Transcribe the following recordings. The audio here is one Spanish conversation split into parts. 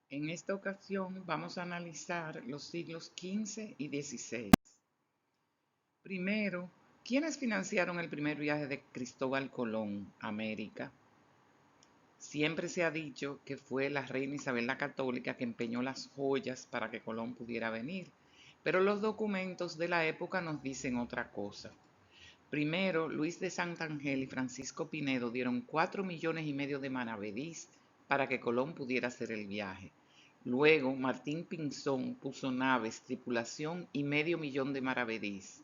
En esta ocasión vamos a analizar los siglos XV y XVI. Primero, ¿quiénes financiaron el primer viaje de Cristóbal Colón a América? Siempre se ha dicho que fue la reina Isabel la Católica que empeñó las joyas para que Colón pudiera venir, pero los documentos de la época nos dicen otra cosa. Primero, Luis de Santangel y Francisco Pinedo dieron 4,5 millones de maravedís para que Colón pudiera hacer el viaje. Luego, Martín Pinzón puso naves, tripulación y 500,000 de maravedís.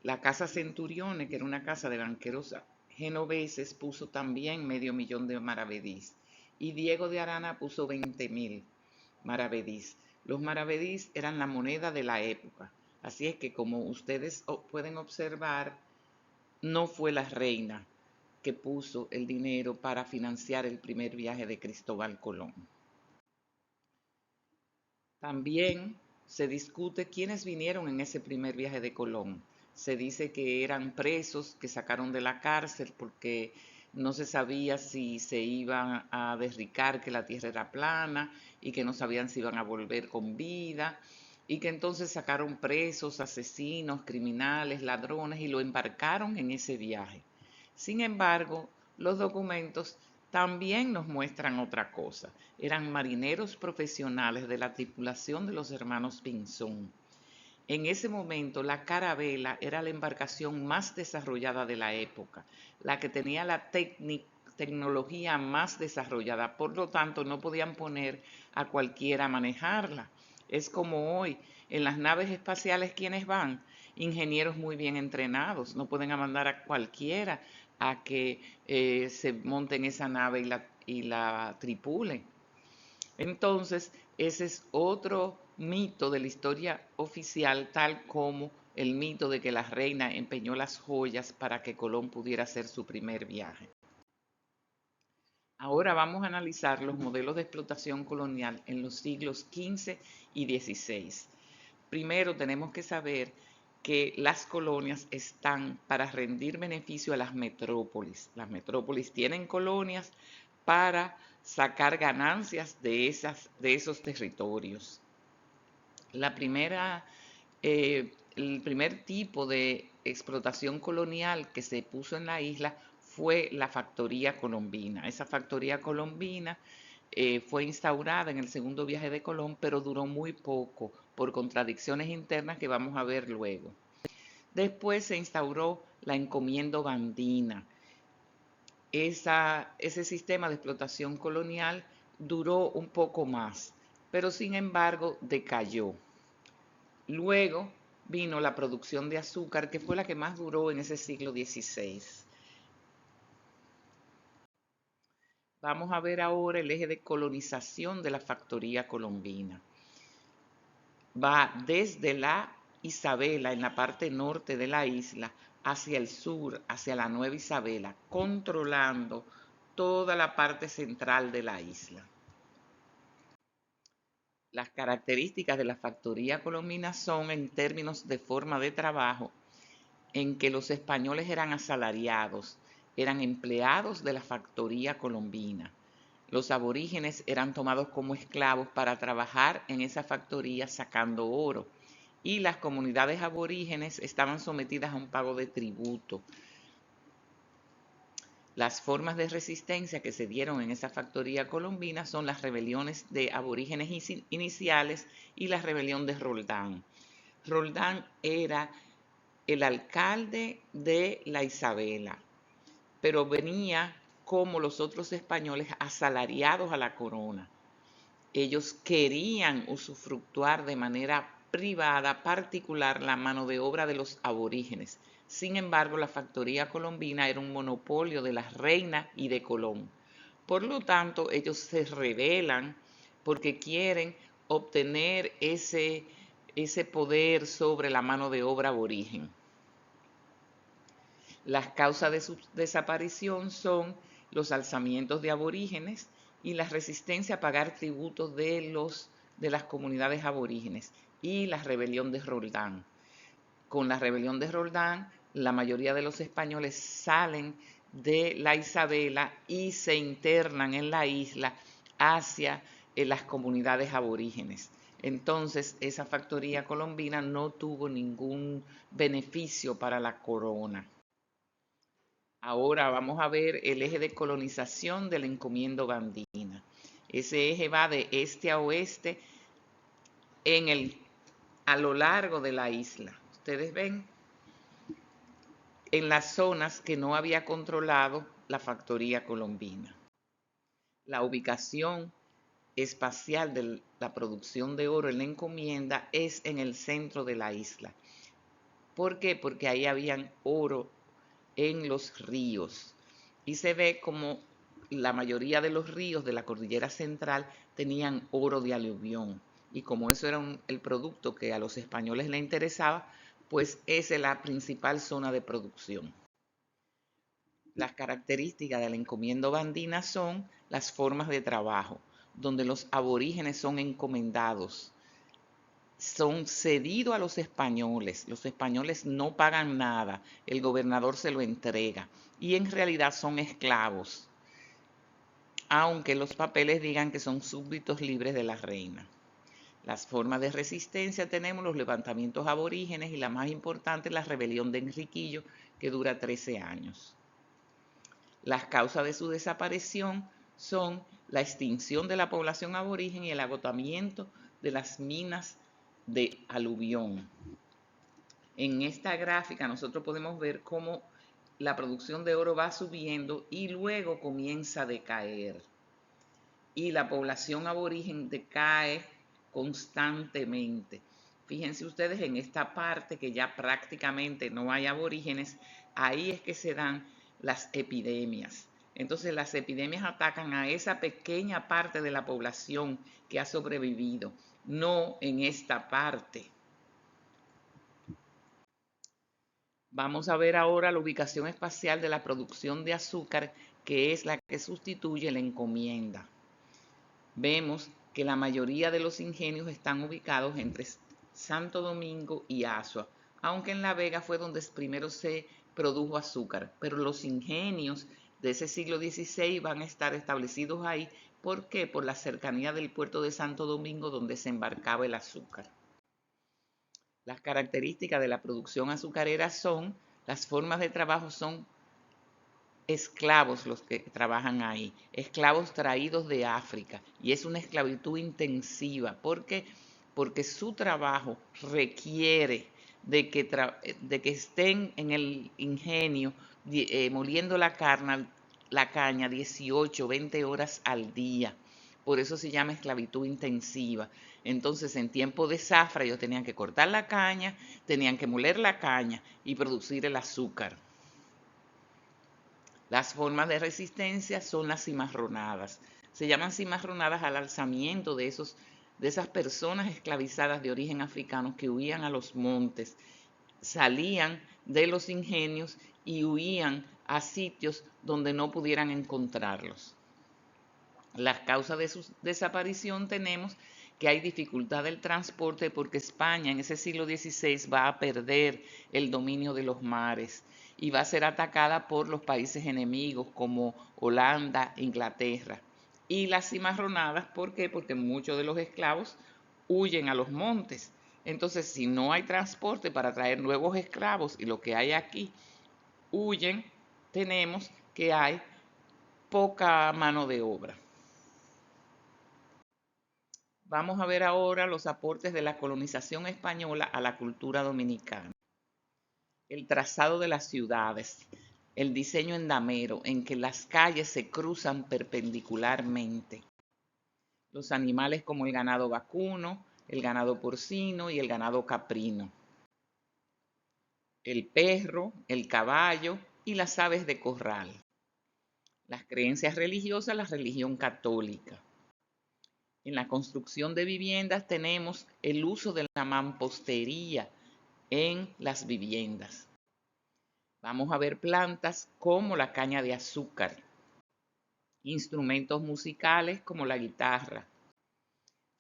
La casa Centurione, que era una casa de banqueros genoveses, puso también 500,000 de maravedís. Y Diego de Arana puso 20,000 maravedís. Los maravedís eran la moneda de la época. Así es que, como ustedes pueden observar, no fue la reina que puso el dinero para financiar el primer viaje de Cristóbal Colón. También se discute quiénes vinieron en ese primer viaje de Colón. Se dice que eran presos que sacaron de la cárcel porque no se sabía si se iban a derricar, que la tierra era plana y que no sabían si iban a volver con vida, y que entonces sacaron presos, asesinos, criminales, ladrones y lo embarcaron en ese viaje. Sin embargo, los documentos también nos muestran otra cosa. Eran marineros profesionales de la tripulación de los hermanos Pinzón. En ese momento, la carabela era la embarcación más desarrollada de la época, la que tenía la tecnología más desarrollada. Por lo tanto, no podían poner a cualquiera a manejarla. Es como hoy, en las naves espaciales, ¿quiénes van? Ingenieros muy bien entrenados. No pueden mandar a cualquiera a que se monte en esa nave y la tripulen. Entonces, ese es otro mito de la historia oficial, tal como el mito de que la reina empeñó las joyas para que Colón pudiera hacer su primer viaje. Ahora vamos a analizar los modelos de explotación colonial en los siglos XV y XVI. Primero tenemos que saber que las colonias están para rendir beneficio a las metrópolis. Las metrópolis tienen colonias para sacar ganancias de esos territorios. El primer tipo de explotación colonial que se puso en la isla fue la factoría colombina. Esa factoría colombina fue instaurada en el segundo viaje de Colón, pero duró muy poco por contradicciones internas que vamos a ver luego. Después se instauró la encomienda andina. Ese sistema de explotación colonial duró un poco más, pero sin embargo decayó. Luego vino la producción de azúcar, que fue la que más duró en ese siglo XVI. Vamos a ver ahora el eje de colonización de la factoría colombina. Va desde la Isabela, en la parte norte de la isla, hacia el sur, hacia la Nueva Isabela, controlando toda la parte central de la isla. Las características de la factoría colombina son en términos de forma de trabajo, en que los españoles eran asalariados, eran empleados de la factoría colombina. Los aborígenes eran tomados como esclavos para trabajar en esa factoría sacando oro, y las comunidades aborígenes estaban sometidas a un pago de tributo. Las formas de resistencia que se dieron en esa factoría colombina son las rebeliones de aborígenes iniciales y la rebelión de Roldán. Roldán era el alcalde de la Isabela, pero venía como los otros españoles asalariados a la corona. Ellos querían usufructuar de manera privada, particular, la mano de obra de los aborígenes. Sin embargo, la factoría colombina era un monopolio de la reina y de Colón. Por lo tanto, ellos se rebelan porque quieren obtener ese poder sobre la mano de obra aborigen. Las causas de su desaparición son los alzamientos de aborígenes y la resistencia a pagar tributos de las comunidades aborígenes y la rebelión de Roldán. Con la rebelión de Roldán, la mayoría de los españoles salen de la Isabela y se internan en la isla hacia las comunidades aborígenes. Entonces, esa factoría colombina no tuvo ningún beneficio para la corona. Ahora vamos a ver el eje de colonización del encomiendo andina. Ese eje va de este a oeste a lo largo de la isla. Ustedes ven en las zonas que no había controlado la factoría colombina. La ubicación espacial de la producción de oro en la encomienda es en el centro de la isla. ¿Por qué? Porque ahí habían oro en los ríos y se ve como la mayoría de los ríos de la cordillera central tenían oro de aluvión, y como eso era el producto que a los españoles les interesaba, pues esa es la principal zona de producción. Las características de la encomienda andina son las formas de trabajo, donde los aborígenes son encomendados, son cedidos a los españoles no pagan nada, el gobernador se lo entrega y en realidad son esclavos, aunque los papeles digan que son súbditos libres de la reina. Las formas de resistencia tenemos los levantamientos aborígenes y la más importante, la rebelión de Enriquillo, que dura 13 años. Las causas de su desaparición son la extinción de la población aborigen y el agotamiento de las minas de aluvión. En esta gráfica nosotros podemos ver cómo la producción de oro va subiendo y luego comienza a decaer. Y la población aborigen decae constantemente. Fíjense ustedes en esta parte que ya prácticamente no hay aborígenes, ahí es que se dan las epidemias. Entonces las epidemias atacan a esa pequeña parte de la población que ha sobrevivido, no en esta parte. Vamos a ver ahora la ubicación espacial de la producción de azúcar, que es la que sustituye la encomienda. Vemos que la mayoría de los ingenios están ubicados entre Santo Domingo y Azua, aunque en La Vega fue donde primero se produjo azúcar, pero los ingenios de ese siglo XVI van a estar establecidos ahí. ¿Por qué? Por la cercanía del puerto de Santo Domingo donde se embarcaba el azúcar. Las características de la producción azucarera son, las formas de trabajo son esclavos los que trabajan ahí, esclavos traídos de África, y es una esclavitud intensiva. ¿Por qué? Porque su trabajo requiere de que estén en el ingenio moliendo la caña 18, 20 horas al día. Por eso se llama esclavitud intensiva. Entonces, en tiempo de zafra, ellos tenían que cortar la caña, tenían que moler la caña y producir el azúcar. Las formas de resistencia son las cimarronadas. Se llaman cimarronadas al alzamiento de esas personas esclavizadas de origen africano que huían a los montes, salían de los ingenios y huían a sitios donde no pudieran encontrarlos. Las causas de su desaparición tenemos que hay dificultad del transporte porque España en ese siglo XVI va a perder el dominio de los mares y va a ser atacada por los países enemigos como Holanda, Inglaterra. Y las cimarronadas, ¿por qué? Porque muchos de los esclavos huyen a los montes. Entonces, si no hay transporte para traer nuevos esclavos y lo que hay aquí huyen, tenemos que hay poca mano de obra. Vamos a ver ahora los aportes de la colonización española a la cultura dominicana. El trazado de las ciudades, el diseño endamero en que las calles se cruzan perpendicularmente. Los animales como el ganado vacuno, el ganado porcino y el ganado caprino. El perro, el caballo y las aves de corral. Las creencias religiosas, la religión católica. En la construcción de viviendas tenemos el uso de la mampostería en las viviendas. Vamos a ver plantas como la caña de azúcar, instrumentos musicales como la guitarra,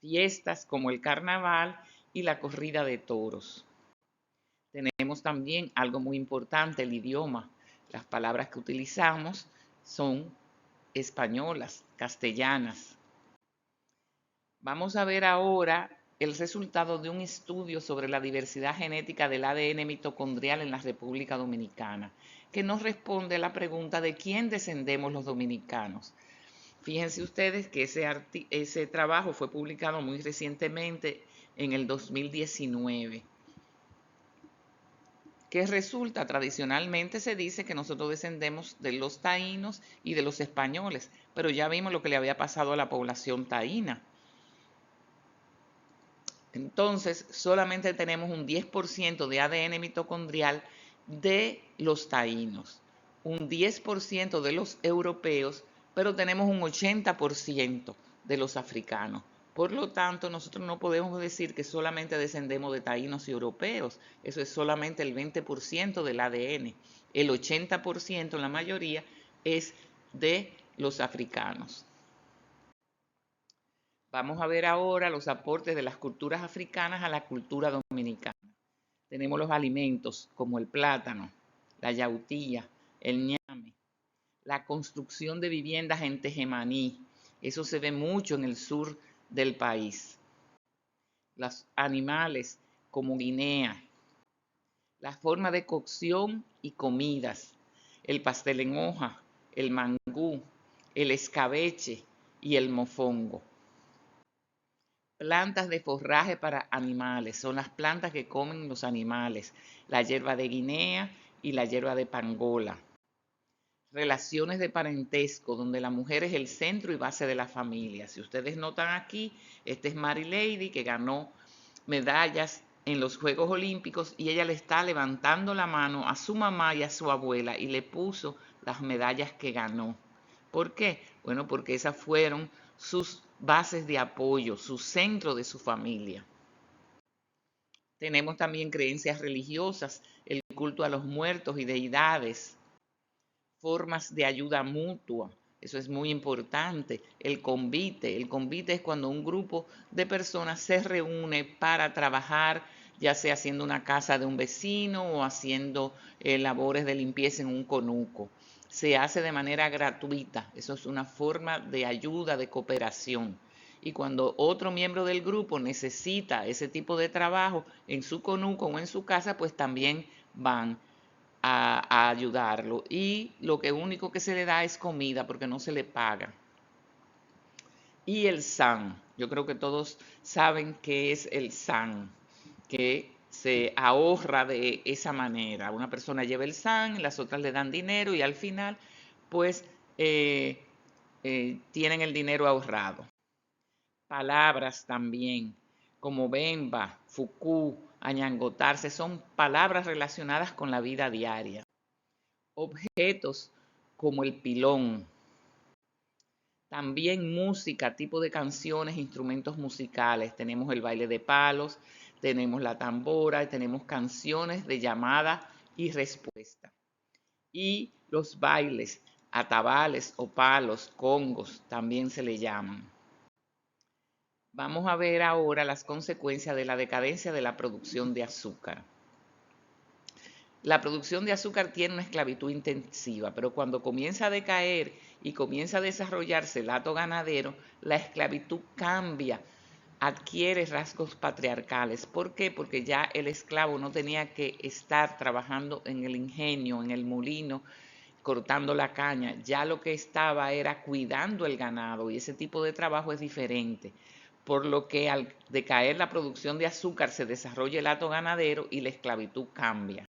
fiestas como el carnaval y la corrida de toros. Tenemos también algo muy importante, el idioma. Las palabras que utilizamos son españolas, castellanas. Vamos a ver ahora el resultado de un estudio sobre la diversidad genética del ADN mitocondrial en la República Dominicana, que nos responde a la pregunta de quién descendemos los dominicanos. Fíjense ustedes que ese trabajo fue publicado muy recientemente en el 2019. ¿Qué resulta? Tradicionalmente se dice que nosotros descendemos de los taínos y de los españoles, pero ya vimos lo que le había pasado a la población taína. Entonces, solamente tenemos un 10% de ADN mitocondrial de los taínos, un 10% de los europeos, pero tenemos un 80% de los africanos. Por lo tanto, nosotros no podemos decir que solamente descendemos de taínos y europeos. Eso es solamente el 20% del ADN. El 80%, la mayoría, es de los africanos. Vamos a ver ahora los aportes de las culturas africanas a la cultura dominicana. Tenemos los alimentos como el plátano, la yautía, el ñame, la construcción de viviendas en Tejemaní. Eso se ve mucho en el sur del país. Los animales como guinea, la forma de cocción y comidas, el pastel en hoja, el mangú, el escabeche y el mofongo. Plantas de forraje para animales, son las plantas que comen los animales, la hierba de Guinea y la hierba de Pangola. Relaciones de parentesco, donde la mujer es el centro y base de la familia. Si ustedes notan aquí, este es Mary Lady, que ganó medallas en los Juegos Olímpicos y ella le está levantando la mano a su mamá y a su abuela y le puso las medallas que ganó. ¿Por qué? Bueno, porque esas fueron sus bases de apoyo, su centro de su familia. Tenemos también creencias religiosas, el culto a los muertos y deidades, formas de ayuda mutua, eso es muy importante. El convite es cuando un grupo de personas se reúne para trabajar, ya sea haciendo una casa de un vecino o haciendo labores de limpieza en un conuco. Se hace de manera gratuita, eso es una forma de ayuda, de cooperación. Y cuando otro miembro del grupo necesita ese tipo de trabajo en su conuco o en su casa, pues también van a ayudarlo. Y lo que único que se le da es comida porque no se le paga. Y el SAN, yo creo que todos saben qué es el SAN, que se ahorra de esa manera. Una persona lleva el SAN, las otras le dan dinero y al final pues tienen el dinero ahorrado. Palabras también, como bemba, fucú, añangotarse, son palabras relacionadas con la vida diaria. Objetos como el pilón. También música, tipo de canciones, instrumentos musicales. Tenemos el baile de palos, tenemos la tambora, tenemos canciones de llamada y respuesta. Y los bailes, atabales o palos, congos, también se le llaman. Vamos a ver ahora las consecuencias de la decadencia de la producción de azúcar. La producción de azúcar tiene una esclavitud intensiva, pero cuando comienza a decaer y comienza a desarrollarse el hato ganadero, la esclavitud cambia, adquiere rasgos patriarcales. ¿Por qué? Porque ya el esclavo no tenía que estar trabajando en el ingenio, en el molino, cortando la caña, ya lo que estaba era cuidando el ganado y ese tipo de trabajo es diferente. Por lo que al decaer la producción de azúcar se desarrolla el hato ganadero y la esclavitud cambia.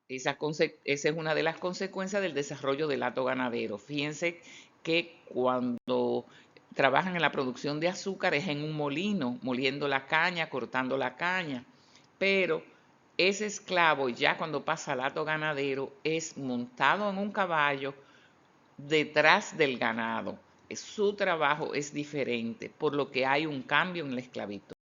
Esa es una de las consecuencias del desarrollo del hato ganadero. Fíjense que cuando trabajan en la producción de azúcar es en un molino, moliendo la caña, cortando la caña, pero ese esclavo ya cuando pasa al hato ganadero es montado en un caballo detrás del ganado. Su trabajo es diferente, por lo que hay un cambio en la esclavitud.